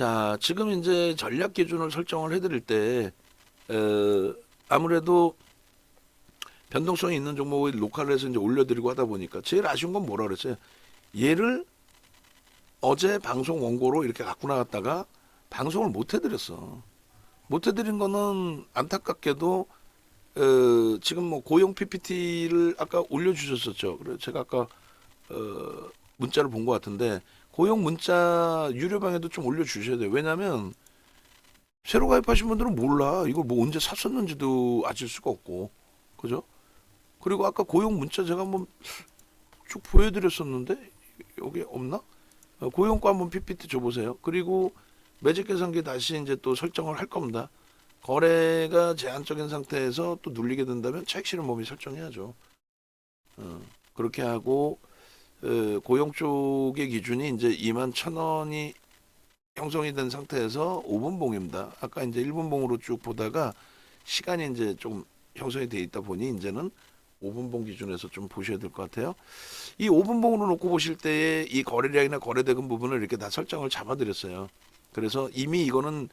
자, 지금 이제 전략 기준을 설정을 해드릴 때, 아무래도 변동성이 있는 종목을 로컬에서 이제 올려드리고 하다 보니까 제일 아쉬운 건 뭐라 그랬어요? 얘를 어제 방송 원고로 이렇게 갖고 나갔다가 방송을 못 해드렸어. 못 해드린 거는 안타깝게도 지금 뭐 고용 PPT를 아까 올려주셨었죠. 그래서 제가 아까 문자를 본 것 같은데 고용 문자 유료방에도 좀 올려주셔야 돼요. 왜냐하면 새로 가입하신 분들은 몰라. 이걸 뭐 언제 샀었는지도 아실 수가 없고, 그죠? 그리고 아까 고용 문자 제가 한번 쭉 보여드렸었는데 여기 없나? 고용 거 한번 PPT 줘보세요. 그리고 매직 계산기 다시 이제 또 설정을 할 겁니다. 거래가 제한적인 상태에서 또 눌리게 된다면 차익 실현 범위 설정해야죠. 그렇게 하고 고용 쪽의 기준이 이제 21,000원이 형성이 된 상태에서 5분봉입니다. 아까 이제 1분봉으로 쭉 보다가 시간이 이제 좀 형성이 돼 있다 보니 이제는 5분봉 기준에서 좀 보셔야 될 것 같아요. 이 5분봉으로 놓고 보실 때에 이 거래량이나 거래대금 부분을 이렇게 다 설정을 잡아드렸어요. 그래서 이미 이거는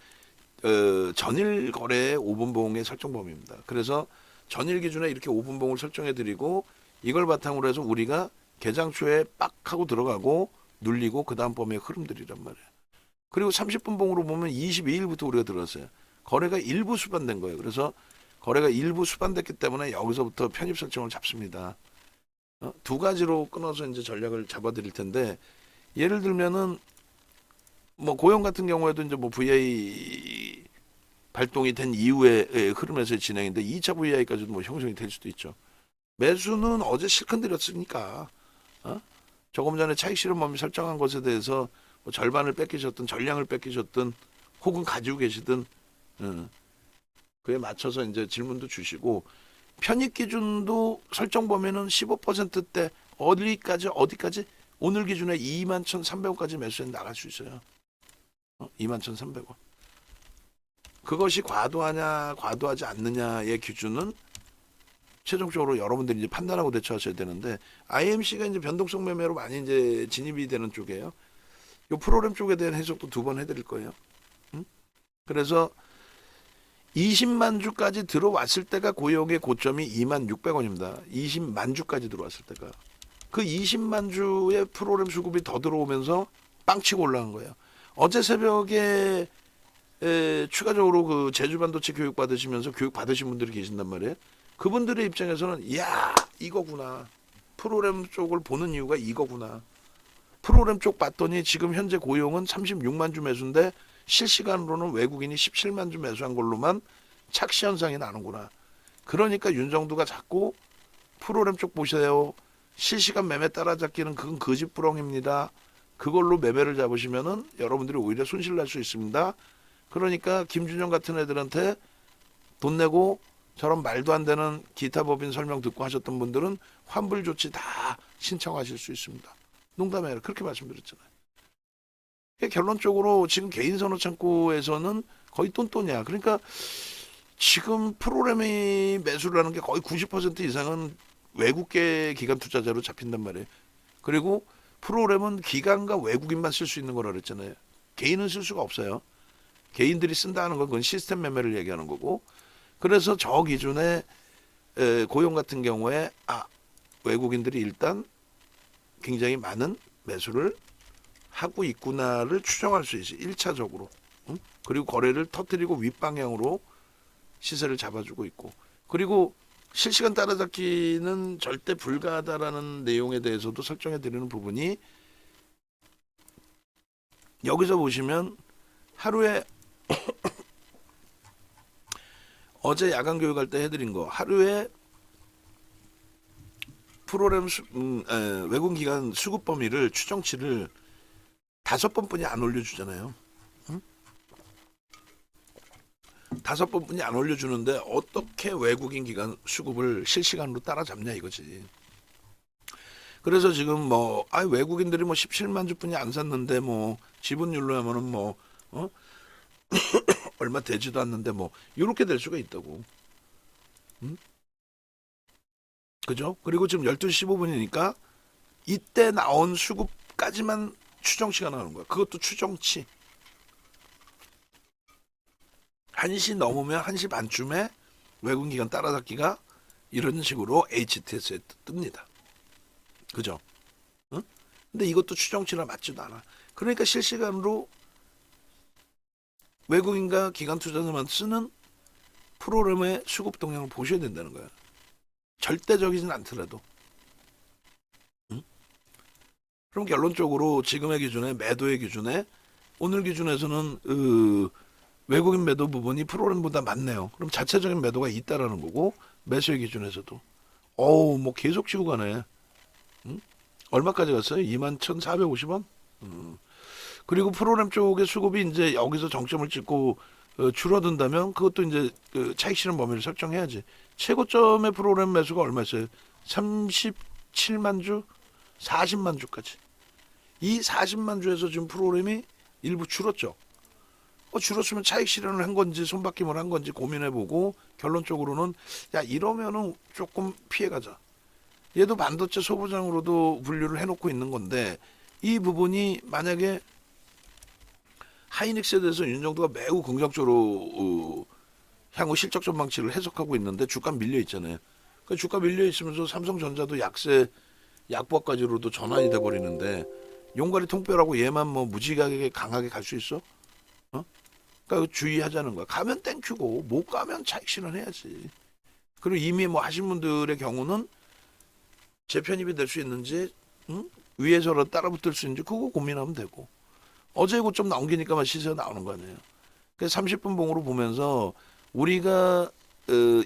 전일 거래의 5분봉의 설정 범위입니다. 그래서 전일 기준에 이렇게 5분봉을 설정해 드리고 이걸 바탕으로 해서 우리가 개장 초에 빡 하고 들어가고 눌리고 그 다음 범위의 흐름들이란 말이에요. 그리고 30분봉으로 보면 22일부터 우리가 들어갔어요. 거래가 일부 수반된 거예요. 그래서 거래가 일부 수반됐기 때문에 여기서부터 편입 설정을 잡습니다. 두 가지로 끊어서 이제 전략을 잡아드릴 텐데 예를 들면은 뭐 고용 같은 경우에도 이제 뭐 VI 발동이 된 이후에 흐름에서의 진행인데 2차 VI까지도 뭐 형성이 될 수도 있죠. 매수는 어제 실컷 드렸으니까 조금 전에 차익 실현 범위 설정한 것에 대해서 뭐 절반을 뺏기셨든 전량을 뺏기셨든 혹은 가지고 계시든 그에 맞춰서 이제 질문도 주시고 편입 기준도 설정 범위는 15%대 어디까지 오늘 기준에 21,300원까지 매수해 나갈 수 있어요. 21,300원. 그것이 과도하냐 과도하지 않느냐의 기준은 최종적으로 여러분들이 이제 판단하고 대처하셔야 되는데 IMC가 이제 변동성 매매로 많이 이제 진입이 되는 쪽이에요. 이 프로그램 쪽에 대한 해석도 두 번 해드릴 거예요. 그래서 20만 주까지 들어왔을 때가 고용의 고점이 26,600원입니다. 20만 주까지 들어왔을 때가. 그 20만 주의 프로그램 수급이 더 들어오면서 빵치고 올라간 거예요. 어제 새벽에 추가적으로 그 제주 반도체 교육 받으시면서 교육 받으신 분들이 계신단 말이에요. 그분들의 입장에서는 야 이거구나. 프로그램 쪽을 보는 이유가 이거구나. 프로그램 쪽 봤더니 지금 현재 고용은 36만 주 매수인데 실시간으로는 외국인이 17만 주 매수한 걸로만 착시 현상이 나는구나. 그러니까 윤정두가 자꾸 프로그램 쪽 보세요. 실시간 매매 따라잡기는 그건 거짓부렁입니다. 그걸로 매매를 잡으시면은 여러분들이 오히려 손실 날 수 있습니다. 그러니까 김준영 같은 애들한테 돈 내고 저런 말도 안 되는 기타 법인 설명 듣고 하셨던 분들은 환불 조치 다 신청하실 수 있습니다. 농담이 아니라 그렇게 말씀드렸잖아요. 결론적으로 지금 개인 선호 창구에서는 거의 똔똔이야. 그러니까 지금 프로그램이 매수를 하는 게 거의 90% 이상은 외국계 기관 투자자로 잡힌단 말이에요. 그리고 프로그램은 기관과 외국인만 쓸 수 있는 거라 그랬잖아요. 개인은 쓸 수가 없어요. 개인들이 쓴다는 건 그건 시스템 매매를 얘기하는 거고. 그래서 저 기준에 고용 같은 경우에 외국인들이 일단 굉장히 많은 매수를 하고 있구나를 추정할 수 있어요. 1차적으로. 그리고 거래를 터뜨리고 윗방향으로 시세를 잡아주고 있고. 그리고 실시간 따라잡기는 절대 불가하다라는 내용에 대해서도 설정해 드리는 부분이 여기서 보시면 하루에 어제 야간 교육할 때 해드린 거 하루에 프로그램 외국 기관 수급 범위를 추정치를 5번뿐이 안 올려주잖아요. 5번뿐이 안 올려주는데 어떻게 외국인 기관 수급을 실시간으로 따라잡냐 이거지. 그래서 지금 뭐 외국인들이 뭐 17만 주뿐이 안 샀는데 뭐 지분율로 하면은 뭐 얼마 되지도 않는데 뭐 이렇게 될 수가 있다고. 그죠? 그리고 지금 12시 15분이니까 이때 나온 수급까지만 추정치가 나오는 거야. 그것도 추정치. 1시 넘으면 1시 반쯤에 외국인 기관 따라잡기가 이런 식으로 HTS에 뜹니다. 그죠? 응? 근데 이것도 추정치나 맞지도 않아. 그러니까 실시간으로 외국인과 기관 투자자만 쓰는 프로그램의 수급 동향을 보셔야 된다는 거야. 절대적이진 않더라도. 응? 그럼 결론적으로 지금의 기준에 매도의 기준에 오늘 기준에서는 외국인 매도 부분이 프로그램보다 많네요. 그럼 자체적인 매도가 있다라는 거고 매수의 기준에서도 어우 뭐 계속 치고 가네. 응? 얼마까지 갔어요? 21,450원? 그리고 프로그램 쪽의 수급이 이제 여기서 정점을 찍고 줄어든다면 그것도 이제 차익 실현 범위를 설정해야지. 최고점의 프로그램 매수가 얼마였어요? 37만 주, 40만 주까지. 이 40만 주에서 지금 프로그램이 일부 줄었죠. 줄었으면 차익 실현을 한 건지 손바뀜을 한 건지 고민해보고 결론적으로는 야 이러면은 조금 피해가자. 얘도 반도체 소부장으로도 분류를 해놓고 있는 건데 이 부분이 만약에 하이닉스에 대해서 윤정도가 매우 긍정적으로 향후 실적 전망치를 해석하고 있는데 주가 밀려 있잖아요. 그 주가 밀려 있으면서 삼성전자도 약세 약보까지로도 전환이 돼 버리는데 용가리 통뼈라고 얘만 뭐 무지하게 강하게 갈 수 있어? 어? 그러니까 주의하자는 거야. 가면 땡큐고 못 가면 차익 실현해야지. 그리고 이미 뭐 하신 분들의 경우는 재편입이 될 수 있는지 응? 위에서로 따라붙을 수 있는지 그거 고민하면 되고 어제 고점 넘기니까만 시세가 나오는 거 아니에요. 그래서 30분 봉으로 보면서 우리가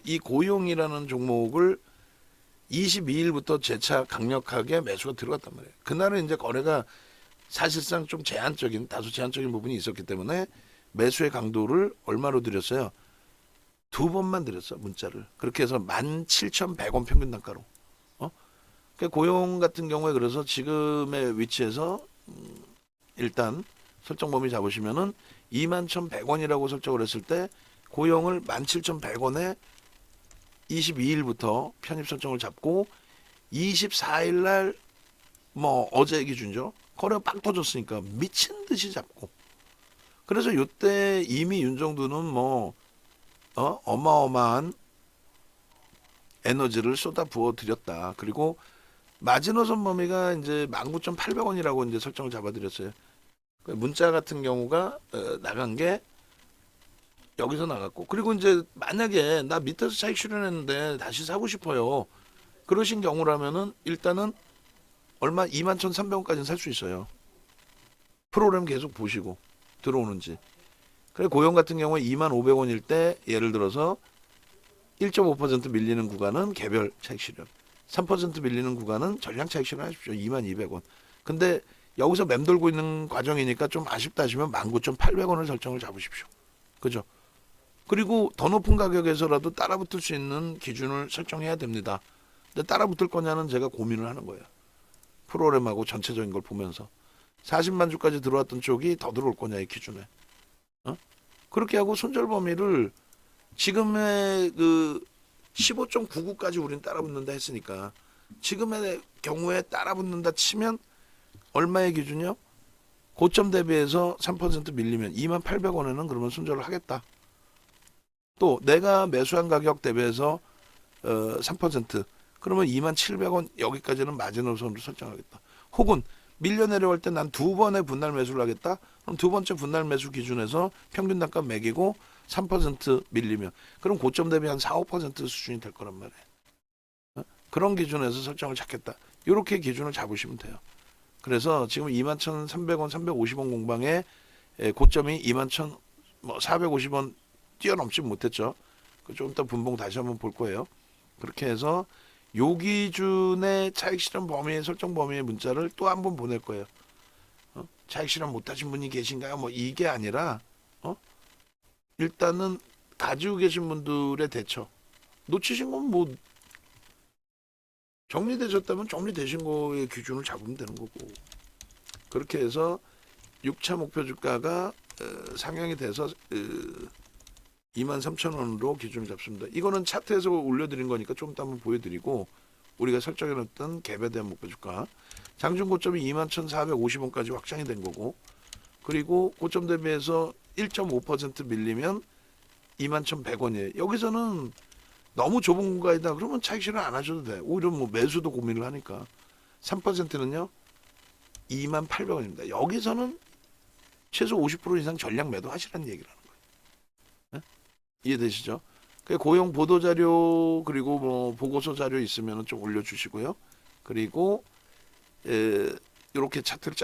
이 고용이라는 종목을 22일부터 재차 강력하게 매수가 들어갔단 말이에요. 그날은 이제 거래가 사실상 좀 제한적인 다소 제한적인 부분이 있었기 때문에 매수의 강도를 얼마로 드렸어요? 2번만 드렸어 문자를. 그렇게 해서 17,100원 평균 단가로. 그러니까 고용 같은 경우에 그래서 지금의 위치에서 일단 설정 범위 잡으시면은 21,100원이라고 설정을 했을 때 고용을 17,100원에 22일부터 편입 설정을 잡고 24일 날 뭐 어제 기준이죠. 거래가 빵 터졌으니까 미친 듯이 잡고. 그래서 요때 이미 윤정도는 뭐 어마어마한 에너지를 쏟아 부어 드렸다. 그리고 마지노선 범위가 이제 19,800원이라고 이제 설정을 잡아드렸어요. 문자 같은 경우가 나간 게 여기서 나갔고 그리고 이제 만약에 나 밑에서 차익 실현했는데 다시 사고 싶어요. 그러신 경우라면은 일단은 얼마 21,300원까지는 살 수 있어요. 프로그램 계속 보시고 들어오는지. 그래 고용 같은 경우에 25,500원일 때 예를 들어서 1.5% 밀리는 구간은 개별 차익 실현. 3% 밀리는 구간은 전량 차익 실현하십시오. 22,200원. 근데 여기서 맴돌고 있는 과정이니까 좀 아쉽다 하시면 19,800원을 설정을 잡으십시오. 그죠? 그리고 더 높은 가격에서라도 따라붙을 수 있는 기준을 설정해야 됩니다. 근데 따라붙을 거냐는 제가 고민을 하는 거예요. 프로그램하고 전체적인 걸 보면서 40만 주까지 들어왔던 쪽이 더 들어올 거냐 이 기준에. 그렇게 하고 손절 범위를 지금의 그 15.99까지 우리는 따라붙는다 했으니까 지금의 경우에 따라붙는다 치면 얼마의 기준이요? 고점 대비해서 3% 밀리면 28,000원에는 그러면 손절을 하겠다. 또 내가 매수한 가격 대비해서 3% 그러면 27,000원 여기까지는 마지노선으로 설정하겠다. 혹은 밀려 내려갈 때 난 두 번의 분할 매수를 하겠다. 그럼 두 번째 분할 매수 기준에서 평균 단가 매기고 3% 밀리면 그럼 고점 대비 한 4, 5% 수준이 될 거란 말이에요. 그런 기준에서 설정을 잡겠다. 이렇게 기준을 잡으시면 돼요. 그래서 지금 21,300원, 350원 공방에 고점이 21,450원 뛰어넘지 못했죠. 좀 이따 분봉 다시 한번 볼 거예요. 그렇게 해서 요 기준의 차익 실현 범위의 설정 범위의 문자를 또 한 번 보낼 거예요. 차익 실현 못하신 분이 계신가요? 뭐 이게 아니라 일단은 가지고 계신 분들의 대처. 놓치신 건 뭐 정리되셨다면 정리되신 거의 기준을 잡으면 되는 거고. 그렇게 해서 6차 목표 주가가 상향이 돼서 23,000원으로 기준을 잡습니다. 이거는 차트에서 올려드린 거니까 좀 이따 한번 보여드리고 우리가 설정해놨던 갭에 대한 목표 주가 장중 고점이 21,450원까지 확장이 된 거고 그리고 고점 대비해서 1.5% 밀리면 21,100원이에요. 여기서는 너무 좁은 공간이다 그러면 차익 실현 안 하셔도 돼. 오히려 뭐 매수도 고민을 하니까. 3%는요 28,800원입니다. 여기서는 최소 50% 이상 전량 매도하시라는 얘기라는 거예요. 네? 이해되시죠? 그 고용 보도 자료 그리고 뭐 보고서 자료 있으면 좀 올려주시고요. 그리고 이렇게 차트를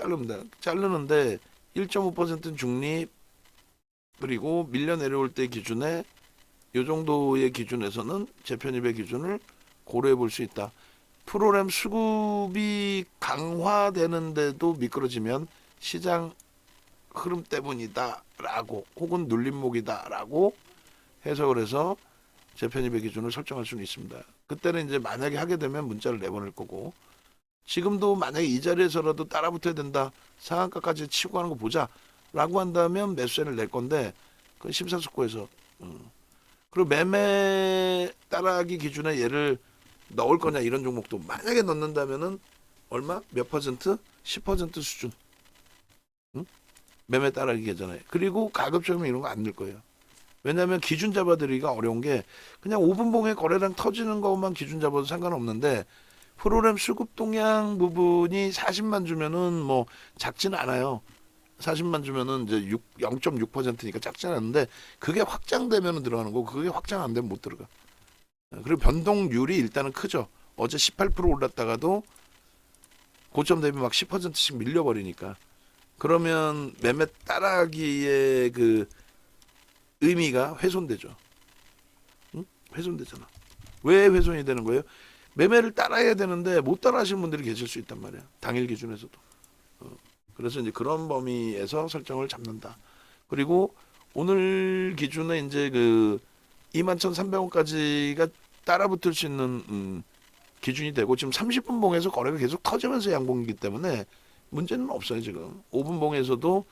자르는데 1.5%는 중립 그리고 밀려 내려올 때 기준에 이 정도의 기준에서는 재편입의 기준을 고려해 볼 수 있다. 프로그램 수급이 강화되는데도 미끄러지면 시장 흐름 때문이다라고 혹은 눌림목이다라고 해석을 해서 재편입의 기준을 설정할 수는 있습니다. 그때는 이제 만약에 하게 되면 문자를 내보낼 거고 지금도 만약에 이 자리에서라도 따라붙어야 된다. 상한가까지 치고 가는 거 보자라고 한다면 매수세를 낼 건데 그건 심사숙고해서 그리고 매매 따라하기 기준에 얘를 넣을 거냐 이런 종목도 만약에 넣는다면은 얼마? 몇 퍼센트? 10% 수준. 응? 매매 따라하기 계잖아요. 그리고 가급적이면 이런 거 안 넣을 거예요. 왜냐하면 기준 잡아드리기가 어려운 게 그냥 5분봉에 거래량 터지는 것만 기준 잡아도 상관없는데 프로그램 수급 동향 부분이 40만 주면은 뭐 작지는 않아요. 40만 주면은 이제 0.6%니까 작지 않은데 그게 확장되면은 들어가는 거고 그게 확장 안 되면 못 들어가. 그리고 변동률이 일단은 크죠. 어제 18% 올랐다가도 고점 대비 막 10%씩 밀려버리니까. 그러면 매매 따라하기의 그 의미가 훼손되죠. 응? 훼손되잖아. 왜 훼손이 되는 거예요? 매매를 따라해야 되는데 못 따라하시는 분들이 계실 수 있단 말이야. 당일 기준에서도. 그래서 이제 그런 범위에서 설정을 잡는다. 그리고 오늘 기준에 이제 그 21,300원까지가 따라붙을 수 있는 기준이 되고 지금 30분 봉에서 거래가 계속 터지면서 양봉이기 때문에 문제는 없어요 지금. 5분 봉에서도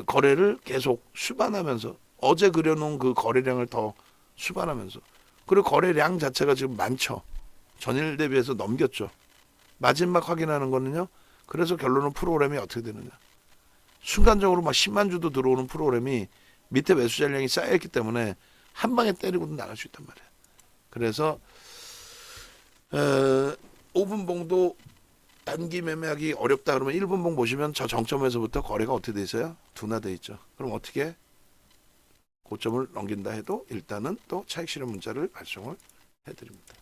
거래를 계속 수반하면서 어제 그려놓은 그 거래량을 더 수반하면서 그리고 거래량 자체가 지금 많죠. 전일 대비해서 넘겼죠. 마지막 확인하는 거는요. 그래서 결론은 프로그램이 어떻게 되느냐. 순간적으로 막 10만 주도 들어오는 프로그램이 밑에 매수 잔량이 쌓여있기 때문에 한 방에 때리고도 나갈 수 있단 말이에요. 그래서 5분 봉도 단기 매매하기 어렵다 그러면 1분 봉 보시면 저 정점에서부터 거래가 어떻게 돼 있어요? 둔화돼 있죠. 그럼 어떻게 고점을 넘긴다 해도 일단은 또 차익 실현 문자를 발송을 해드립니다.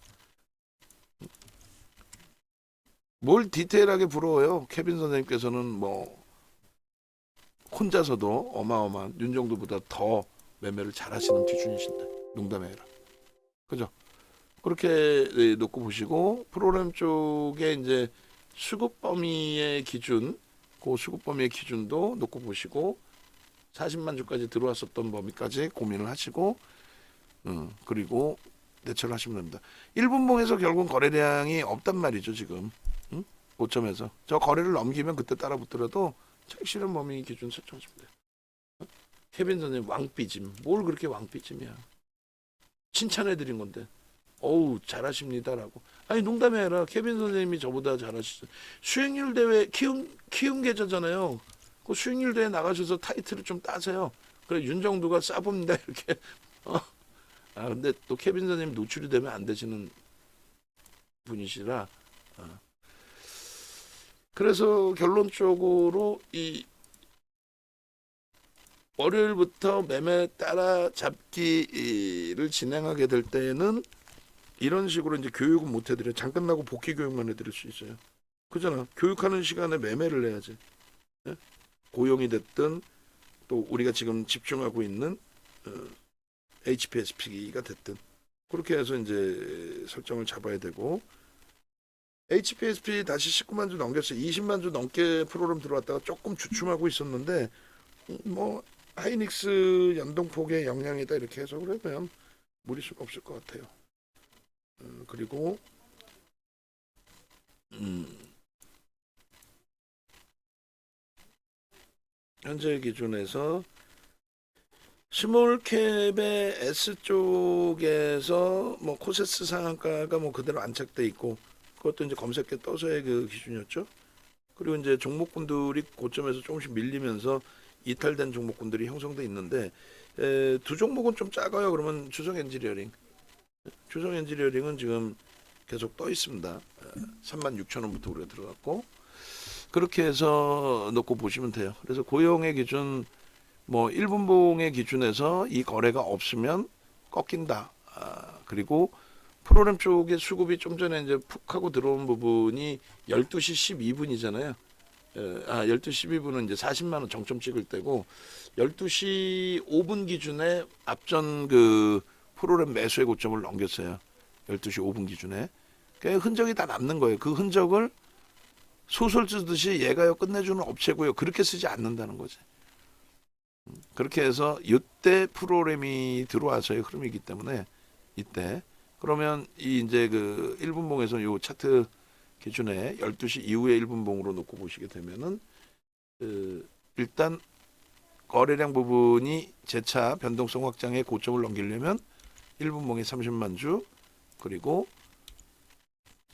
뭘 디테일하게 부러워요. 케빈 선생님께서는 뭐 혼자서도 어마어마한 윤정도보다 더 매매를 잘하시는 기준이신데 농담해라. 그죠? 그렇게 놓고 보시고 프로그램 쪽에 이제 수급 범위의 기준, 그 수급 범위의 기준도 놓고 보시고 40만 주까지 들어왔었던 범위까지 고민을 하시고 그리고 대처를 하시면 됩니다. 1분봉에서 결국 거래량이 없단 말이죠 지금. 고점에서 저 거래를 넘기면 그때 따라 붙더라도 차익 실현 범위 기준 설정하시면 돼요. 케빈 선생님 왕삐짐. 뭘 그렇게 왕삐짐이야. 칭찬해드린 건데 어우 잘하십니다라고. 아니 농담이 아니라 케빈 선생님이 저보다 잘하시죠. 수익률 대회 키움 계좌잖아요. 그 수익률 대회 나가셔서 타이틀을 좀 따세요. 그래 윤정두가 싸봅니다 이렇게. 아 근데 또 케빈 선생님 노출이 되면 안 되시는 분이시라. 그래서 결론적으로 이 월요일부터 매매 따라잡기를 진행하게 될 때는 이런 식으로 이제 교육은 못 해드려. 잠깐 나고 복귀 교육만 해드릴 수 있어요. 그잖아. 교육하는 시간에 매매를 해야지. 네? 고용이 됐든 또 우리가 지금 집중하고 있는 HPSP가 됐든 그렇게 해서 이제 설정을 잡아야 되고 HPSP 다시 19만 주 넘겼어요. 20만 주 넘게 프로그램 들어왔다가 조금 주춤하고 있었는데 뭐 하이닉스 연동폭의 영향이다 이렇게 해석을 하면 무리수가 없을 것 같아요. 그리고 현재 기준에서 스몰캡의 S 쪽에서 뭐 코세스 상한가가 뭐 그대로 안착돼 있고 그것도 이제 검색해 떠서의 그 기준이었죠. 그리고 이제 종목군들이 고점에서 조금씩 밀리면서 이탈된 종목군들이 형성돼 있는데 두 종목은 좀 작아요. 그러면 주성 엔지니어링. 주성 엔지니어링은 지금 계속 떠 있습니다. 36,000원부터 우리가 들어갔고 그렇게 해서 놓고 보시면 돼요. 그래서 고용의 기준 뭐 1분봉의 기준에서 이 거래가 없으면 꺾인다. 그리고 프로그램 쪽의 수급이 좀 전에 이제 푹 하고 들어온 부분이 12시 12분이잖아요. 12시 12분은 이제 40만 원 정점 찍을 때고 12시 5분 기준에 앞전 그 프로그램 매수의 고점을 넘겼어요. 12시 5분 기준에. 그 흔적이 다 남는 거예요. 그 흔적을 소설 쓰듯이 얘가요 끝내주는 업체고요. 그렇게 쓰지 않는다는 거지. 그렇게 해서 이때 프로그램이 들어와서의 흐름이기 때문에 이때 그러면 이 이제 그 1분봉에서 요 차트 기준에 12시 이후에 1분봉으로 놓고 보시게 되면은 일단 거래량 부분이 재차 변동성 확장의 고점을 넘기려면 1분봉에 30만 주 그리고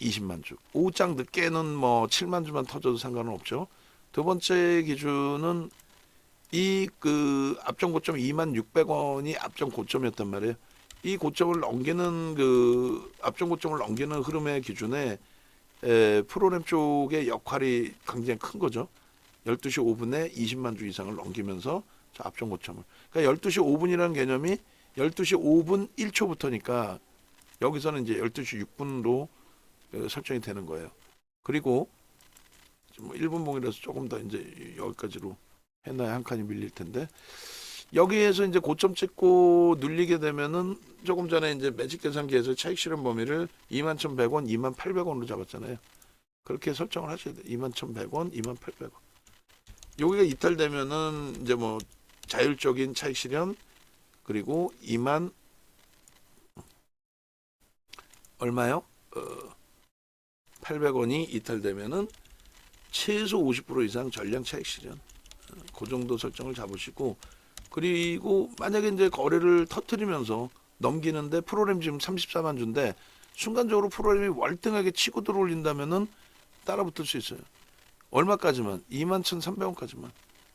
20만 주. 오후장 늦게는 뭐 7만 주만 터져도 상관은 없죠. 두 번째 기준은 이 그 앞전 고점 26,600원이 앞전 고점이었단 말이에요. 이 고점을 넘기는 그 앞전 고점을 넘기는 흐름의 기준에 프로그램 쪽의 역할이 굉장히 큰 거죠. 12시 5분에 20만 주 이상을 넘기면서 저 앞전 고점을. 그러니까 12시 5분이라는 개념이 12시 5분 1초부터니까 여기서는 이제 12시 6분으로 설정이 되는 거예요. 그리고 뭐 1분봉이라서 조금 더 이제 여기까지로 해놔야 한 칸이 밀릴 텐데 여기에서 이제 고점 찍고 눌리게 되면은 조금 전에 이제 매직 계산기에서 차익 실현 범위를 21,100원, 28,000원으로 잡았잖아요. 그렇게 설정을 하셔야 돼요. 21,100원, 28,000원. 여기가 이탈되면은 이제 뭐 자율적인 차익 실현 그리고 2만 얼마요? 800원이 이탈되면은 최소 50% 이상 전량 차익 실현. 그 정도 설정을 잡으시고 그리고 만약에 이제 거래를 터트리면서 넘기는데 프로그램 지금 34만 주인데 순간적으로 프로그램이 월등하게 치고 들어올린다면은 따라붙을 수 있어요. 얼마까지만? 21,300원까지만.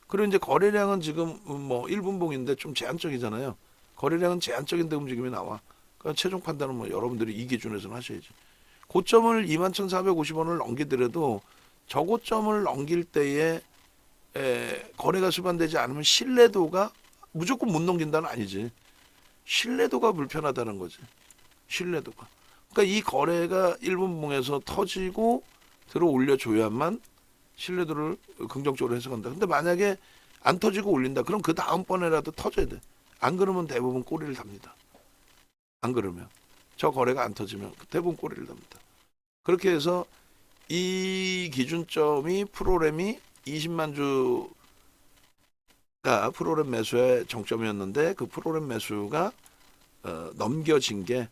그리고 이제 거래량은 지금 뭐 1분봉인데 좀 제한적이잖아요. 거래량은 제한적인데 움직임이 나와. 그러니까 최종 판단은 뭐 여러분들이 이 기준에서는 하셔야지. 고점을 21,450원을 넘기더라도 저고점을 넘길 때에 거래가 수반되지 않으면 신뢰도가 무조건 못 넘긴다는 아니지. 신뢰도가 불편하다는 거지. 신뢰도가. 그러니까 이 거래가 1분봉에서 터지고 들어 올려줘야만 신뢰도를 긍정적으로 해석한다. 근데 만약에 안 터지고 올린다. 그럼 그 다음번에라도 터져야 돼. 안 그러면 대부분 꼬리를 답니다. 안 그러면. 저 거래가 안 터지면 대부분 꼬리를 답니다. 그렇게 해서 이 기준점이 프로그램이 20만 주가 프로그램 매수의 정점이었는데 그 프로그램 매수가 넘겨진 게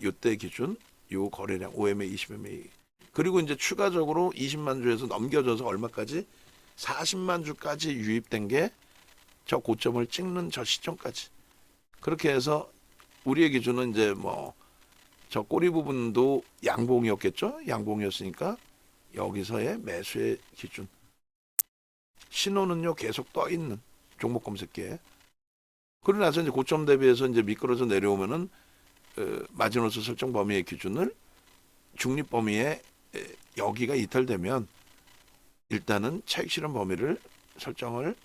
이때 기준 요 거래량 OMA 20MA 그리고 이제 추가적으로 20만 주에서 넘겨져서 얼마까지 40만 주까지 유입된 게 저 고점을 찍는 저 시점까지 그렇게 해서 우리의 기준은 이제 뭐 저 꼬리 부분도 양봉이었겠죠. 양봉이었으니까 여기서의 매수의 기준 신호는요 계속 떠 있는 종목 검색기에 그러고 나서 이제 고점 대비해서 이제 미끄러져 내려오면은 마지노선 설정 범위의 기준을 중립 범위에 여기가 이탈되면 일단은 차익 실현 범위를 설정을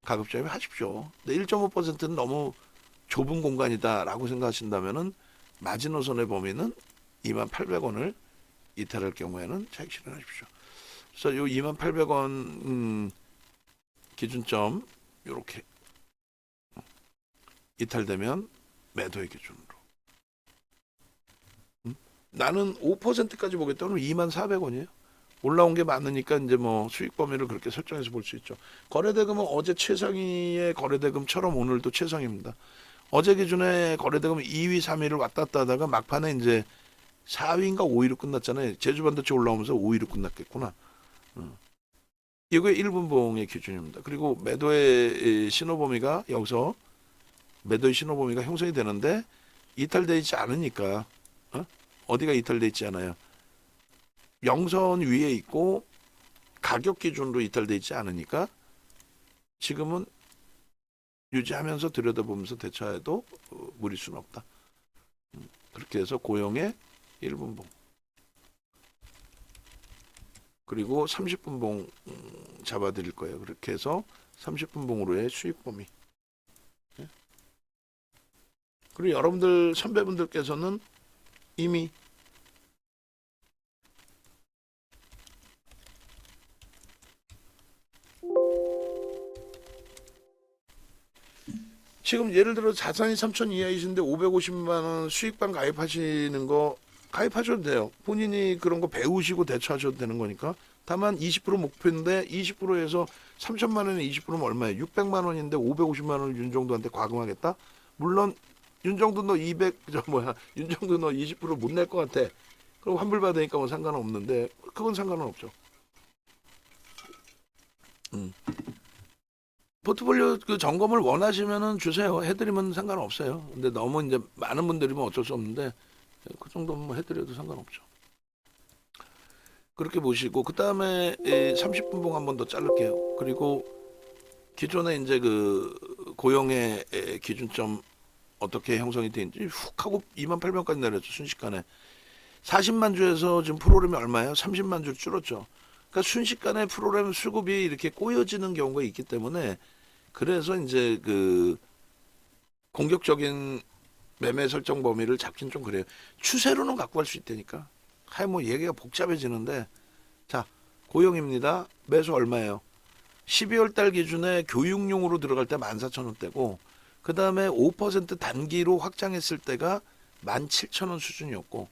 가급적이면 하십시오. 근데 1.5%는 너무 좁은 공간이다라고 생각하신다면은 마지노선의 범위는 28,000원을 이탈할 경우에는 차익 실현하십시오. 그래서 요 28,000원 기준점 요렇게 이탈되면 매도의 기준으로. 나는 5%까지 보겠다 그러면 24,000원이에요. 올라온 게 많으니까 이제 뭐 수익 범위를 그렇게 설정해서 볼 수 있죠. 거래대금은 어제 최상위의 거래대금처럼 오늘도 최상입니다. 어제 기준에 거래대금 2위, 3위를 왔다 갔다 하다가 막판에 이제 4위인가 5위로 끝났잖아요. 제주반도체 올라오면서 5위로 끝났겠구나. 이게 1분봉의 기준입니다. 그리고 매도의 신호 범위가 여기서 매도의 신호 범위가 형성이 되는데 이탈되어 있지 않으니까 어디가 이탈되어 있지 않아요. 영선 위에 있고 가격 기준으로 이탈되어 있지 않으니까 지금은 유지하면서 들여다보면서 대처해도 무리수는 없다. 그렇게 해서 고용의 1분봉 그리고 30분봉 잡아드릴 거예요. 그렇게 해서 30분봉으로의 수익 범위. 예? 그리고 여러분들 선배분들께서는 이미 지금 예를 들어 자산이 3천 이하이신데 550만 원 수익반 가입하시는 거 가입하셔도 돼요. 본인이 그런 거 배우시고 대처하셔도 되는 거니까. 다만 20% 목표인데 20%에서 3천만 원에 20%면 얼마예요? 600만 원인데 550만 원을 윤정도한테 과금하겠다? 물론 윤정도 너 윤정도 너 20% 못 낼 것 같아. 그럼 환불 받으니까 뭐 상관은 없는데 그건 상관은 없죠. 포트폴리오 그 점검을 원하시면은 주세요. 해드리면 상관없어요. 근데 너무 이제 많은 분들이면 어쩔 수 없는데 그 정도면 뭐 해드려도 상관없죠. 그렇게 보시고 그 다음에 30분봉 한 번 더 자를게요. 그리고 기존에 이제 그 고용의 기준점 어떻게 형성이 되는지 훅 하고 28,000까지 내렸죠. 순식간에 40만 주에서 지금 프로그램이 얼마예요? 30만 주 줄었죠. 그러니까 순식간에 프로그램 수급이 이렇게 꼬여지는 경우가 있기 때문에 그래서 이제 그 공격적인 매매 설정 범위를 잡긴 좀 그래요. 추세로는 갖고 갈 수 있다니까. 하여 뭐 얘기가 복잡해지는데 자 고용입니다. 매수 얼마예요? 12월 달 기준에 교육용으로 들어갈 때 14,000원대고 그 다음에 5% 단기로 확장했을 때가 17,000원 수준이었고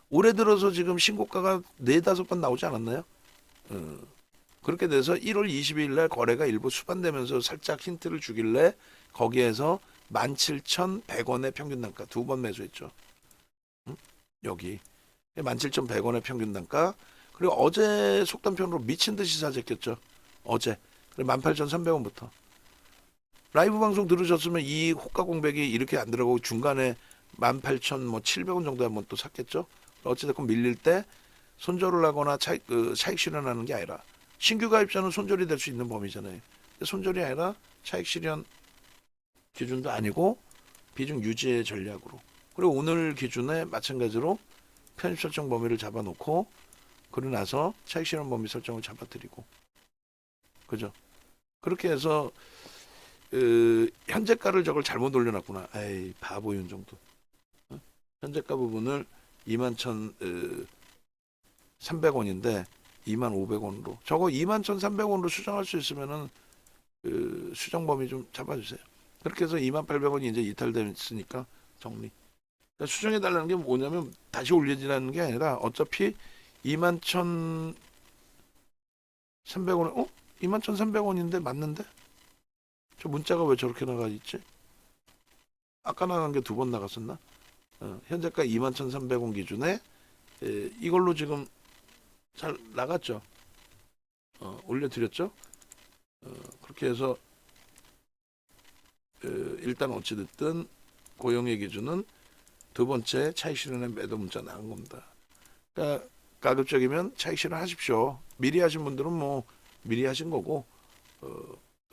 올해 들어서 지금 신고가가 4-5번 나오지 않았나요? 그렇게 돼서 1월 22일 날 거래가 일부 수반되면서 살짝 힌트를 주길래 거기에서 17,100원의 평균 단가 2번 매수했죠. 여기 17,100원의 평균 단가 그리고 어제 속단편으로 미친 듯이 사재꼈죠. 어제 18,300원부터 라이브 방송 들으셨으면 이 호가 공백이 이렇게 안 들어가고 중간에 18,700원 정도에 한번 또 샀겠죠. 어찌됐건 밀릴 때 손절을 하거나 차익 실현하는 게 아니라 신규 가입자는 손절이 될 수 있는 범위잖아요. 손절이 아니라 차익 실현 기준도 아니고 비중 유지의 전략으로 그리고 오늘 기준에 마찬가지로 편입 설정 범위를 잡아놓고 그러고 나서 차익 실현 범위 설정을 잡아드리고 그죠? 그렇게 해서 현재가를 저걸 잘못 올려놨구나. 에이 바보 윤정도. 현재가 부분을 21,300원인데 25,000원으로 저거 21,300원으로 수정할 수 있으면은 수정 범위 좀 잡아주세요. 그렇게 해서 28,000원이 이제 이탈됐으니까 정리. 그러니까 수정해 달라는 게 뭐냐면 다시 올려지라는 게 아니라 어차피 21,300원 21,300원인데 맞는데? 저 문자가 왜 저렇게 나가 있지? 아까 나간 게 2번 나갔었나? 현재가 21,300원 기준에 이걸로 지금 잘 나갔죠. 올려드렸죠. 그렇게 해서 일단 어찌됐든 고용의 기준은 2번째 차익 실현의 매도 문자 나간 겁니다. 그러니까 가급적이면 차익 실현 하십시오. 미리 하신 분들은 뭐 미리 하신 거고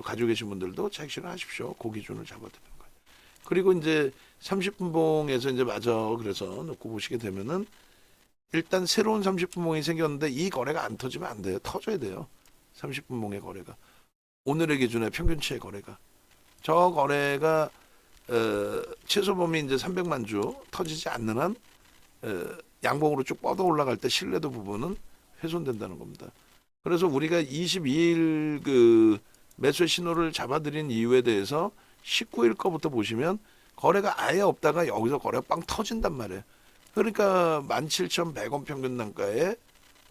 가지고 계신 분들도 차익 실현 하십시오. 그 기준을 잡아드리는 거예요. 그리고 이제 30분봉에서 이제 그래서 놓고 보시게 되면은 일단 새로운 30분봉이 생겼는데 이 거래가 안 터지면 안 돼요. 터져야 돼요. 30분봉의 거래가. 오늘의 기준에 평균치의 거래가. 저 거래가 최소 범위 이제 300만 주 터지지 않는 한 양봉으로 쭉 뻗어 올라갈 때 신뢰도 부분은 훼손된다는 겁니다. 그래서 우리가 22일 그 매수의 신호를 잡아드린 이유에 대해서 19일 거부터 보시면 거래가 아예 없다가 여기서 거래가 빵 터진단 말이에요. 그러니까 17,100원 평균 단가에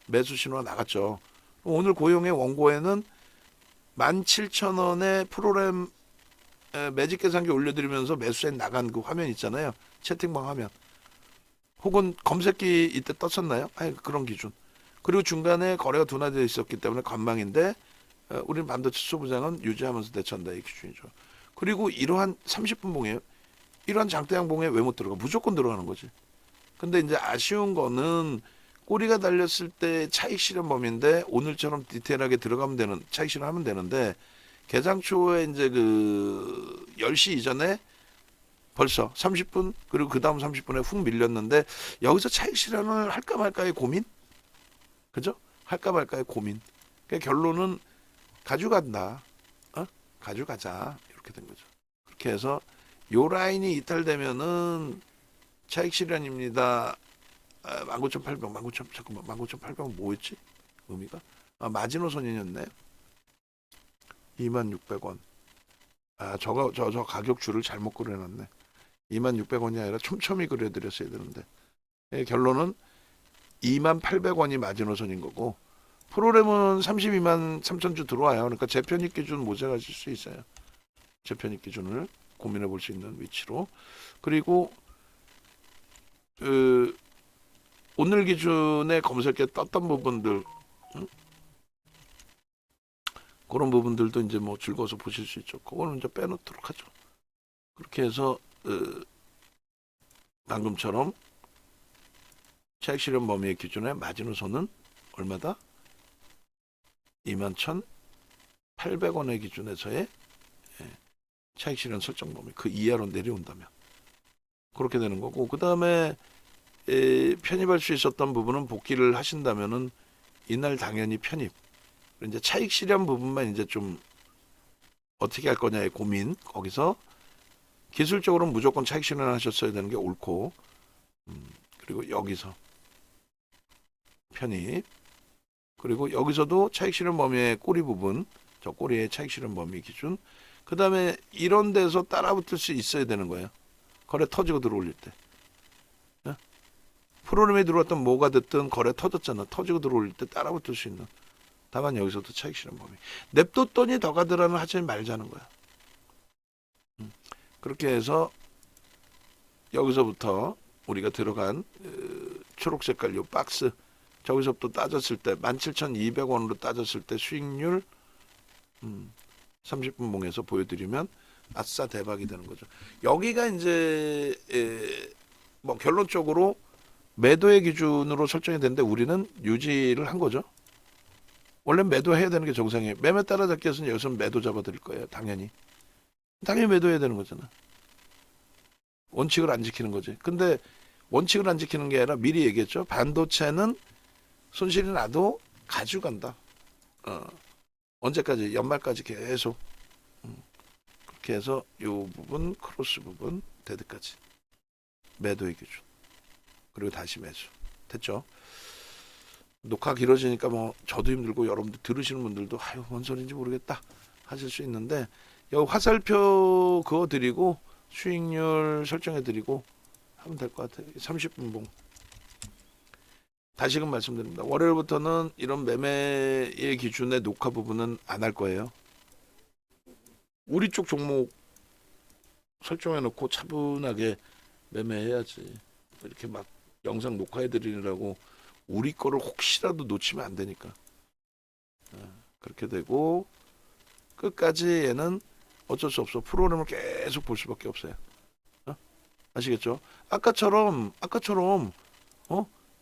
매수 신호가 나갔죠. 오늘 고용의 원고에는 17,000원의 프로그램 매직 계산기 올려드리면서 매수에 나간 그 화면 있잖아요. 채팅방 화면. 혹은 검색기 이때 떴었나요? 아니, 그런 기준. 그리고 중간에 거래가 둔화되어 있었기 때문에 관망인데 우리는 반도체 소부장은 유지하면서 대처한다 이 기준이죠. 그리고 이러한 30분봉이에요. 이러한 장대양봉에 왜 못 들어가? 무조건 들어가는 거지. 근데 이제 아쉬운 거는 꼬리가 달렸을 때 차익 실현 범위인데 오늘처럼 디테일하게 들어가면 되는 차익 실현하면 되는데 개장 초에 이제 그 10시 이전에 벌써 30분 그리고 그 다음 30분에 훅 밀렸는데 여기서 차익 실현을 할까 말까의 고민? 그죠? 할까 말까의 고민. 그러니까 결론은 가져간다. 가져가자. 이렇게 된 거죠. 그렇게 해서 요 라인이 이탈되면은 차익 실현입니다. 19,800, 19,000, 잠깐만, 19,800은 뭐였지? 의미가? 마지노선이었네. 26,000원. 저 가격줄을 잘못 그려놨네. 26,000원이 아니라 촘촘히 그려드렸어야 되는데. 결론은 28,000원이 마지노선인 거고, 프로그램은 32만 3천주 들어와요. 그러니까 재편입 기준 모자라질 수 있어요. 재편입 기준을 고민해 볼 수 있는 위치로. 그리고 오늘 기준에 검색에 떴던 부분들, 그런 부분들도 이제 뭐 즐거워서 보실 수 있죠. 그거는 이제 빼놓도록 하죠. 그렇게 해서 방금처럼 차익 실현 범위의 기준에 마지노선은 얼마다? 21,800원의 기준에서의 차익 실현 설정 범위 그 이하로 내려온다면 그렇게 되는 거고, 그 다음에 편입할 수 있었던 부분은 복귀를 하신다면은 이날 당연히 편입. 이제 차익 실현 부분만 이제 좀 어떻게 할 거냐의 고민. 거기서 기술적으로는 무조건 차익 실현하셨어야 되는 게 옳고, 그리고 여기서 편입. 그리고 여기서도 차익 실현 범위의 꼬리 부분, 저 꼬리의 차익 실현 범위 기준. 그 다음에 이런 데서 따라붙을 수 있어야 되는 거예요. 거래 터지고 들어올릴 때. 프로그램에 들어왔던 뭐가 됐든 거래 터졌잖아. 터지고 들어올릴 때 따라붙을 수 있는. 다만 여기서도 차익 실현 범위. 냅뒀더니 더 가더라는 하지 말자는 거야. 그렇게 해서 여기서부터 우리가 들어간 초록 색깔 요 박스, 저기서부터 따졌을 때 17,200원으로 따졌을 때 수익률 30분 봉에서 보여드리면 아싸 대박이 되는 거죠. 여기가 이제 뭐 결론적으로 매도의 기준으로 설정이 되는데 우리는 유지를 한 거죠. 원래 매도해야 되는 게 정상이에요. 매매 따라잡기 해서는 여기서는 매도 잡아드릴 거예요. 당연히 매도해야 되는 거잖아. 원칙을 안 지키는 거지. 근데 원칙을 안 지키는 게 아니라 미리 얘기했죠. 반도체는 손실이 나도 가져간다. 언제까지? 연말까지 계속. 그렇게 해서 이 부분, 크로스 부분, 데드까지. 매도의 기준. 그리고 다시 매수. 됐죠? 녹화 길어지니까 뭐 저도 힘들고 여러분들 들으시는 분들도 아유 뭔 소리인지 모르겠다 하실 수 있는데, 여기 화살표 그어 드리고 수익률 설정해 드리고 하면 될 것 같아요. 30분 봉. 다시금 말씀드립니다. 월요일부터는 이런 매매의 기준의 녹화 부분은 안 할 거예요. 우리 쪽 종목 설정해 놓고 차분하게 매매해야지. 이렇게 막 영상 녹화해 드리느라고 우리 거를 혹시라도 놓치면 안 되니까. 그렇게 되고 끝까지 얘는 어쩔 수 없어. 프로그램을 계속 볼 수밖에 없어요. 아시겠죠? 아까처럼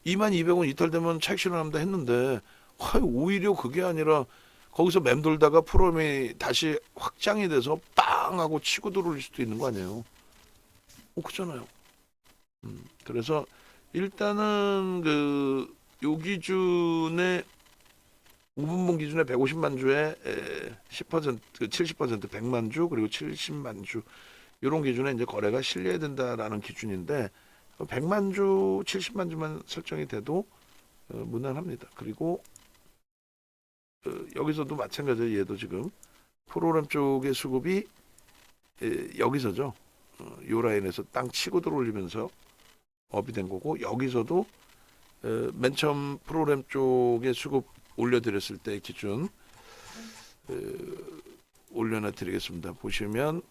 22,200원 이탈되면 차익 실현합니다 했는데 오히려 그게 아니라 거기서 맴돌다가 프로그램이 다시 확장이 돼서 빵 하고 치고 들어올 수도 있는 거 아니에요. 그렇잖아요. 그래서 일단은 요 기준에 5분봉 기준에 150만 주에 10% 70% 100만 주 그리고 70만 주 이런 기준에 이제 거래가 실려야 된다라는 기준인데 100만 주 70만 주만 설정이 돼도 무난합니다. 그리고 여기서도 마찬가지예요. 얘도 지금 프로그램 쪽의 수급이 여기서죠. 요 라인에서 땅 치고 들어올리면서 업이 된 거고, 여기서도 맨 처음 프로그램 쪽의 수급 올려드렸을 때 기준 올려놔 드리겠습니다. 보시면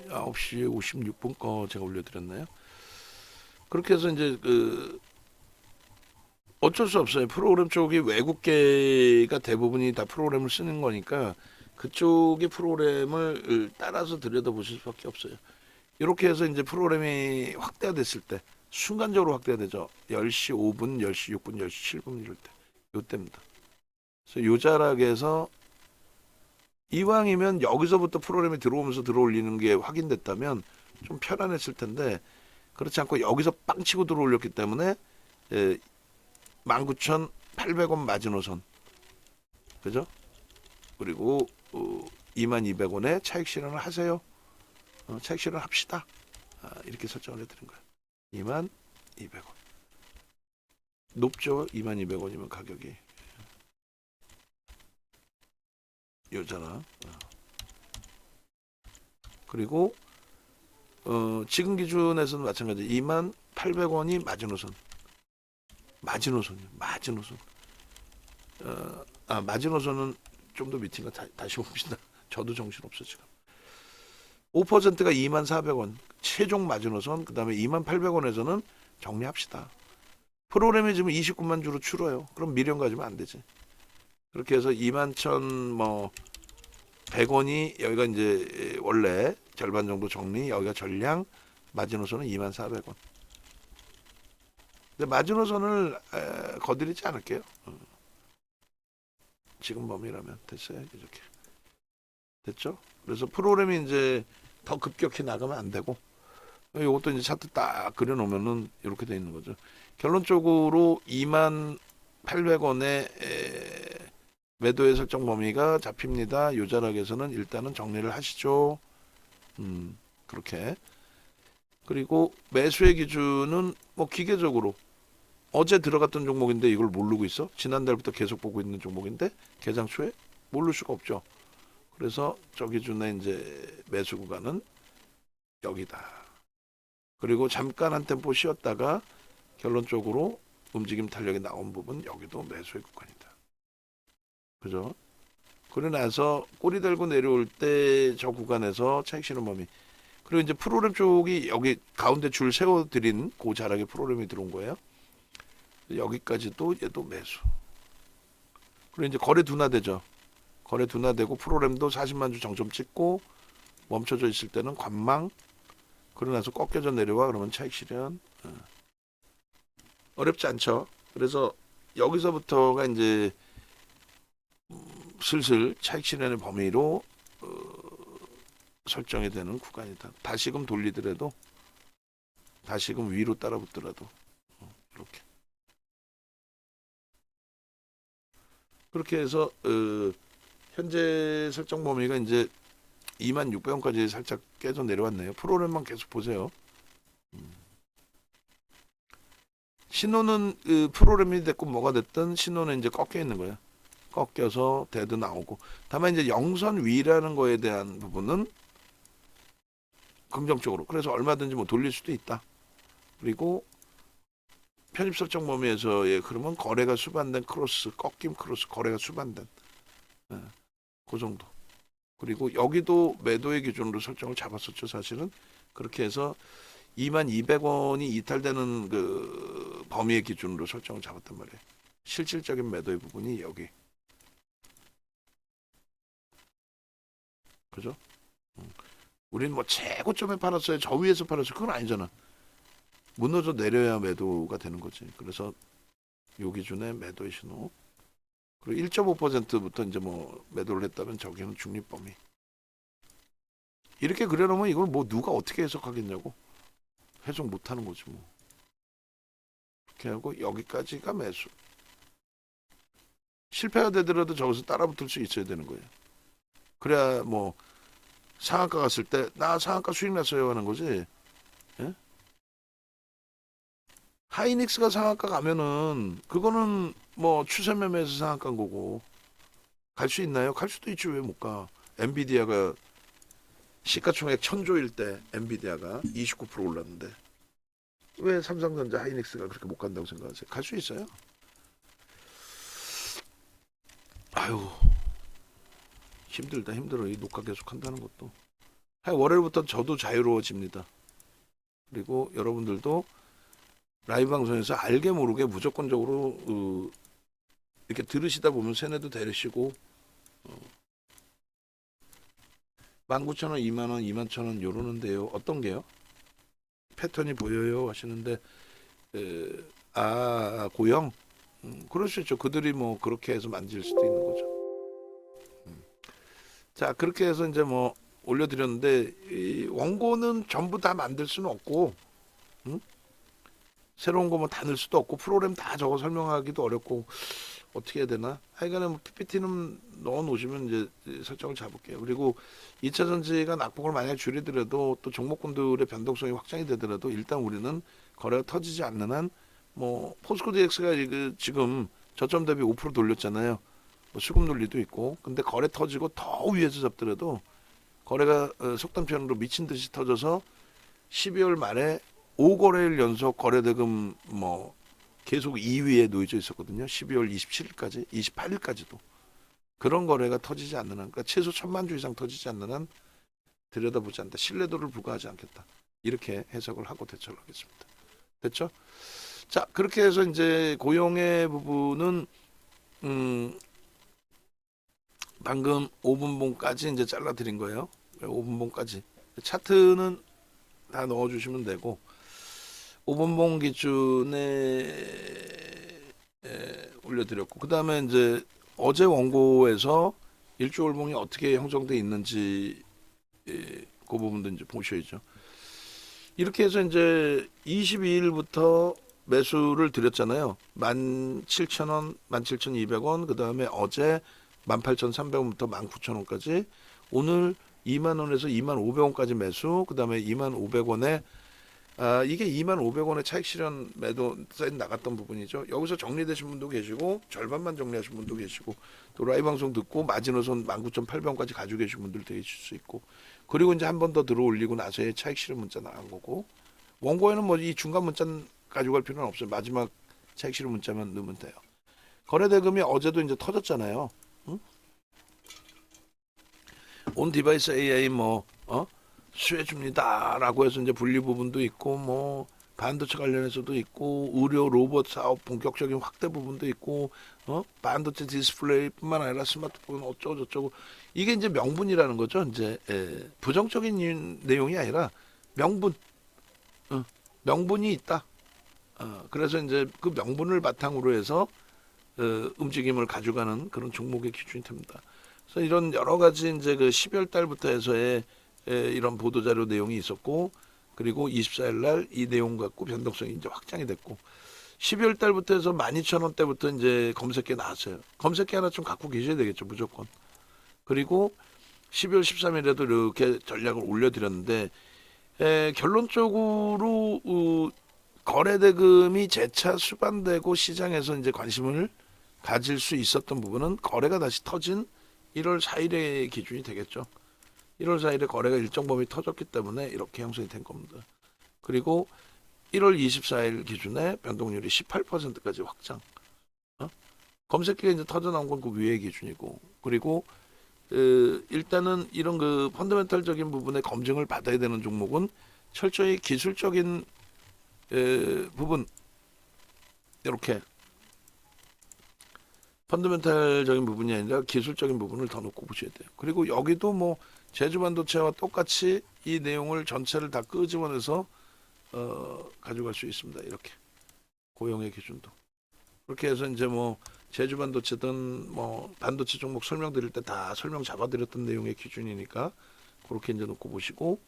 9시 56분 거 제가 올려드렸나요? 그렇게 해서 이제 어쩔 수 없어요. 프로그램 쪽이 외국계가 대부분이 다 프로그램을 쓰는 거니까 그쪽의 프로그램을 따라서 들여다보실 수밖에 없어요. 이렇게 해서 이제 프로그램이 확대가 됐을 때 순간적으로 확대되죠. 10시 5분, 10시 6분, 10시 7분 이럴 때. 요때입니다. 그래서 요 자락에서 이왕이면 여기서부터 프로그램이 들어오면서 들어올리는 게 확인됐다면 좀 편안했을 텐데 그렇지 않고 여기서 빵 치고 들어올렸기 때문에 19,800원 마지노선. 그죠? 그리고 22,000원에 차익 실현을 하세요. 차익 실현 합시다. 이렇게 설정을 해드린 거예요. 22,200원. 높죠? 22,000원이면 가격이. 요잖아. 그리고 지금 기준에서는 마찬가지. 28,000원이 마지노선. 마지노선이요. 마지노선. 마지노선은 좀 더 밑인가 다시 봅시다. 저도 정신없어 지금. 5%가 24,000원. 최종 마지노선. 그 다음에 28,000원에서는 정리합시다. 프로그램이 지금 29만 주로 줄어요. 그럼 미련 가지면 안 되지. 그렇게 해서 21,100원이 여기가 이제 원래 절반 정도 정리, 여기가 전량, 마지노선은 24,000원. 근데 마지노선을 거드리지 않을게요. 지금 범위라면 됐어요. 이렇게 됐죠? 그래서 프로그램이 이제 더 급격히 나가면 안 되고 이것도 이제 차트 딱 그려놓으면은 이렇게 돼 있는 거죠. 결론적으로 28,000원에 매도의 설정 범위가 잡힙니다. 요 자락에서는 일단은 정리를 하시죠. 그렇게. 그리고 매수의 기준은 뭐 기계적으로 어제 들어갔던 종목인데 이걸 모르고 있어? 지난달부터 계속 보고 있는 종목인데 개장 초에 모를 수가 없죠. 그래서 저 기준에 이제 매수 구간은 여기다. 그리고 잠깐 한 템포 쉬었다가 결론적으로 움직임 탄력이 나온 부분 여기도 매수의 구간이다. 그죠? 그러고 나서 꼬리 달고 내려올 때 저 구간에서 차익 실현 범위. 그리고 이제 프로그램 쪽이 여기 가운데 줄 세워드린 그 자락에 프로그램이 들어온 거예요. 여기까지도 얘도 매수. 그리고 이제 거래 둔화되죠. 거래 둔화되고 프로그램도 40만 주 정점 찍고 멈춰져 있을 때는 관망. 그러고 나서 꺾여져 내려와 그러면 차익 실현. 어렵지 않죠. 그래서 여기서부터가 이제 슬슬 차익 실현의 범위로 설정이 되는 구간이다. 다시금 돌리더라도 다시금 위로 따라붙더라도 이렇게 그렇게 해서 현재 설정 범위가 이제 26,000원까지 살짝 깨져 내려왔네요. 프로그램만 계속 보세요. 신호는 프로그램이 됐건 뭐가 됐든 신호는 이제 꺾여 있는 거예요. 꺾여서 대도 나오고 다만 이제 영선 위라는 거에 대한 부분은 긍정적으로 그래서 얼마든지 뭐 돌릴 수도 있다. 그리고 편입 설정 범위에서의 그러면 거래가 수반된 크로스, 꺾임 크로스, 거래가 수반된 그 정도. 그리고 여기도 매도의 기준으로 설정을 잡았었죠, 사실은. 그렇게 해서 22,000원이 이탈되는 그 범위의 기준으로 설정을 잡았단 말이에요. 실질적인 매도의 부분이 여기. 그죠? 우리는 뭐 최고점에 팔았어요. 저 위에서 팔았어요. 그건 아니잖아. 무너져 내려야 매도가 되는 거지. 그래서 요 기준에 매도의 신호. 그리고 1.5%부터 이제 뭐 매도를 했다면 저기는 중립 범위. 이렇게 그려놓으면 이걸 뭐 누가 어떻게 해석하겠냐고. 해석 못하는 거지 뭐. 이렇게 하고 여기까지가 매수. 실패가 되더라도 저기서 따라붙을 수 있어야 되는 거예요. 그래야 뭐 상한가 갔을 때 나 상한가 수익 났어요 하는 거지. 예? 하이닉스가 상한가 가면은 그거는 뭐 추세 매매에서 상한가인 거고 갈 수 있나요? 갈 수도 있지 왜 못 가? 엔비디아가 시가총액 1,000조일 때 엔비디아가 29% 올랐는데 왜 삼성전자 하이닉스가 그렇게 못 간다고 생각하세요? 갈 수 있어요. 아유 힘들다 힘들어 이 녹화 계속 한다는 것도. 월요일부터 저도 자유로워집니다. 그리고 여러분들도 라이브 방송에서 알게 모르게 무조건적으로 이렇게 들으시다 보면 세뇌도 되시고 19,000원, 20,000원, 21,000원 요러는데요. 어떤 게요? 패턴이 보여요 하시는데 고용. 그럴 수 있죠. 그들이 뭐 그렇게 해서 만질 수도 있는 거죠. 자, 그렇게 해서 이제 뭐 올려드렸는데 이 원고는 전부 다 만들 수는 없고, 음? 새로운 거 뭐 다 넣을 수도 없고, 프로그램 다 적어 설명하기도 어렵고, 어떻게 해야 되나? 하여간에 뭐 PPT는 넣어 놓으시면 이제 설정을 잡을게요. 그리고 2차 전지가 낙폭을 만약 줄이더라도 또 종목군들의 변동성이 확장이 되더라도 일단 우리는 거래가 터지지 않는 한 뭐 포스코 DX가 지금 저점 대비 5% 돌렸잖아요. 뭐 수급 논리도 있고. 근데 거래 터지고 더 위에서 잡더라도 거래가 속단 편으로 미친 듯이 터져서 12월 말에 5거래일 연속 거래대금 뭐 계속 2위에 놓여져 있었거든요. 12월 27일까지, 28일까지도. 그런 거래가 터지지 않는 한, 그러니까 최소 1,000만 주 이상 터지지 않는 한 들여다보지 않는다. 신뢰도를 부과하지 않겠다. 이렇게 해석을 하고 대처를 하겠습니다. 됐죠? 자, 그렇게 해서 이제 고용의 부분은 방금 5분봉까지 이제 잘라드린 거예요. 5분봉까지. 차트는 다 넣어주시면 되고 5분봉 기준에 올려드렸고 그 다음에 이제 어제 원고에서 일주월봉이 어떻게 형성돼 있는지 그 부분도 이제 보셔야죠. 이렇게 해서 이제 22일부터 매수를 드렸잖아요. 17,000원, 17,200원, 그 다음에 어제 18,300원부터 19,000원까지, 오늘 2만 원에서 2만 500원까지 매수, 그 다음에 2만 500원에 이게 2만 500원의 차익 실현 매도 사인 나갔던 부분이죠. 여기서 정리되신 분도 계시고 절반만 정리하신 분도 계시고 또 라이브 방송 듣고 마지노선 19,800원까지 가지고 계신 분들도 계실 수 있고 그리고 이제 한 번 더 들어 올리고 나서의 차익 실현 문자 나간 거고 원고에는 뭐 이 중간 문자 가져갈 필요는 없어요. 마지막 차익 실현 문자만 넣으면 돼요. 거래 대금이 어제도 이제 터졌잖아요. 응? 온 디바이스 AI 수혜줍니다라고 해서 이제 분리 부분도 있고 뭐 반도체 관련해서도 있고 의료 로봇 사업 본격적인 확대 부분도 있고 반도체 디스플레이뿐만 아니라 스마트폰 어쩌고 저쩌고 이게 이제 명분이라는 거죠. 이제 부정적인 내용이 아니라 명분 명분이 있다. 그래서 이제 그 명분을 바탕으로 해서 움직임을 가져가는 그런 종목의 기준이 됩니다. 그래서 이런 여러 가지 이제 그 12월 달부터 해서의 이런 보도자료 내용이 있었고 그리고 24일 날 이 내용 갖고 변동성이 이제 확장이 됐고 12월 달부터 해서 12,000원대부터 이제 검색기 나왔어요. 검색기 하나 좀 갖고 계셔야 되겠죠, 무조건. 그리고 12월 13일에도 이렇게 전략을 올려드렸는데 결론적으로 거래 대금이 재차 수반되고 시장에서 이제 관심을 가질 수 있었던 부분은 거래가 다시 터진 1월 4일의 기준이 되겠죠. 1월 4일에 거래가 일정 범위 터졌기 때문에 이렇게 형성이 된 겁니다. 그리고 1월 24일 기준에 변동률이 18%까지 확장. 검색기가 이제 터져 나온 건 그 위의 기준이고, 그리고 일단은 이런 그 펀더멘탈적인 부분의 검증을 받아야 되는 종목은 철저히 기술적인 부분 이렇게 펀더멘탈적인 부분이 아니라 기술적인 부분을 더 놓고 보셔야 돼요. 그리고 여기도 뭐 제주반도체와 똑같이 이 내용을 전체를 다 끄집어내서 가져갈 수 있습니다. 이렇게 고용의 기준도 그렇게 해서 이제 뭐 제주반도체든 뭐 반도체 종목 설명드릴 때 다 설명 잡아드렸던 내용의 기준이니까 그렇게 이제 놓고 보시고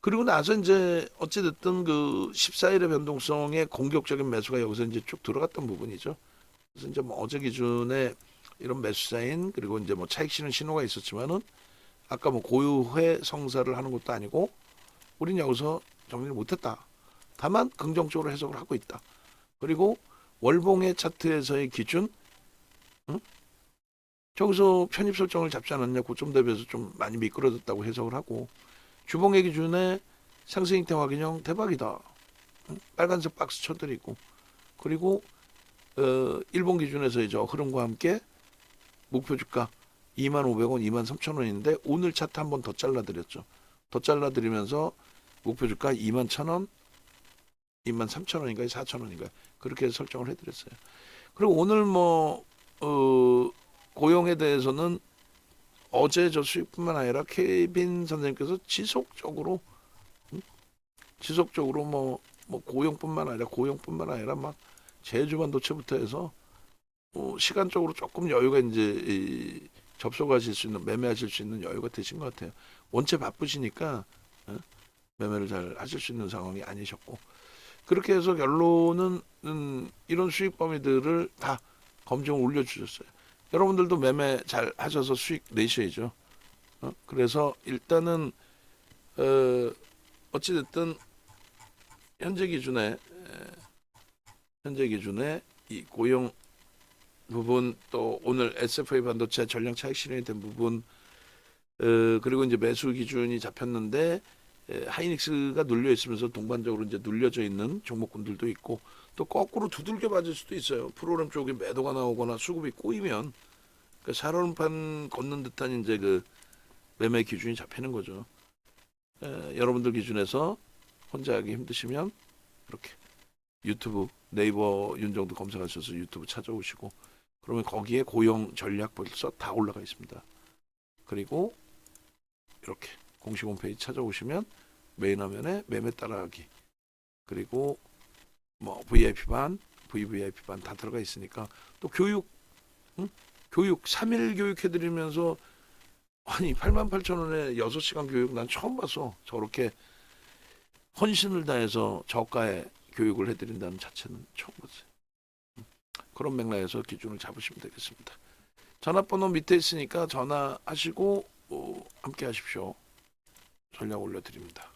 그리고 나서 이제 어찌됐든 그 14일의 변동성의 공격적인 매수가 여기서 이제 쭉 들어갔던 부분이죠. 그래서 이제 뭐 어제 기준에 이런 매수 사인 그리고 이제 뭐 차익 실현 신호가 있었지만은 아까 뭐 고유회 성사를 하는 것도 아니고 우린 여기서 정리를 못했다. 다만 긍정적으로 해석을 하고 있다. 그리고 월봉의 차트에서의 기준, 저기서 편입 설정을 잡지 않았냐 고점 대비해서 좀 많이 미끄러졌다고 해석을 하고 주봉의 기준에 상승 형태 확인형 대박이다. 빨간색 박스 쳐드리고 그리고 일본 기준에서의 저 흐름과 함께 목표 주가 25,500원, 23,000원인데 오늘 차트 한 번 더 잘라드렸죠. 더 잘라드리면서 목표 주가 21,000원, 23,000원인가요? 4,000원인가요? 그렇게 해서 설정을 해드렸어요. 그리고 오늘 뭐 고용에 대해서는 어제 저 수익뿐만 아니라 케빈 선생님께서 지속적으로 뭐 뭐 고용뿐만 아니라 막 제주 반도체부터 해서 시간적으로 조금 여유가 이제 접속하실 수 있는 매매하실 수 있는 여유가 되신 것 같아요. 원체 바쁘시니까 매매를 잘 하실 수 있는 상황이 아니셨고 그렇게 해서 결론은 이런 수익 범위들을 다 검증을 올려주셨어요. 여러분들도 매매 잘 하셔서 수익 내셔야죠. 그래서 일단은 어찌됐든 현재 기준에 이 고용 부분 또 오늘 SFA 반도체 전량 차익 실현이 된 부분 그리고 이제 매수 기준이 잡혔는데 하이닉스가 눌려 있으면서 동반적으로 이제 눌려져 있는 종목군들도 있고 또 거꾸로 두들겨 맞을 수도 있어요. 프로그램 쪽에 매도가 나오거나 수급이 꼬이면 그러니까 살얼음판 걷는 듯한 이제 그 매매 기준이 잡히는 거죠. 여러분들 기준에서 혼자 하기 힘드시면 이렇게 유튜브 네이버 윤정도 검색하셔서 유튜브 찾아오시고 그러면 거기에 고용 전략 벌써 다 올라가 있습니다. 그리고 이렇게 공식 홈페이지 찾아오시면 메인 화면에 매매 따라하기 그리고 뭐 VIP 반, VVIP 반 다 들어가 있으니까 또 교육 교육 3일 교육해드리면서 아니 88,000원에 6시간 교육 난 처음 봤어. 저렇게 헌신을 다해서 저가에 교육을 해드린다는 자체는 처음 봤어요. 그런 맥락에서 기준을 잡으시면 되겠습니다. 전화번호 밑에 있으니까 전화하시고 함께 하십시오. 전략 올려드립니다.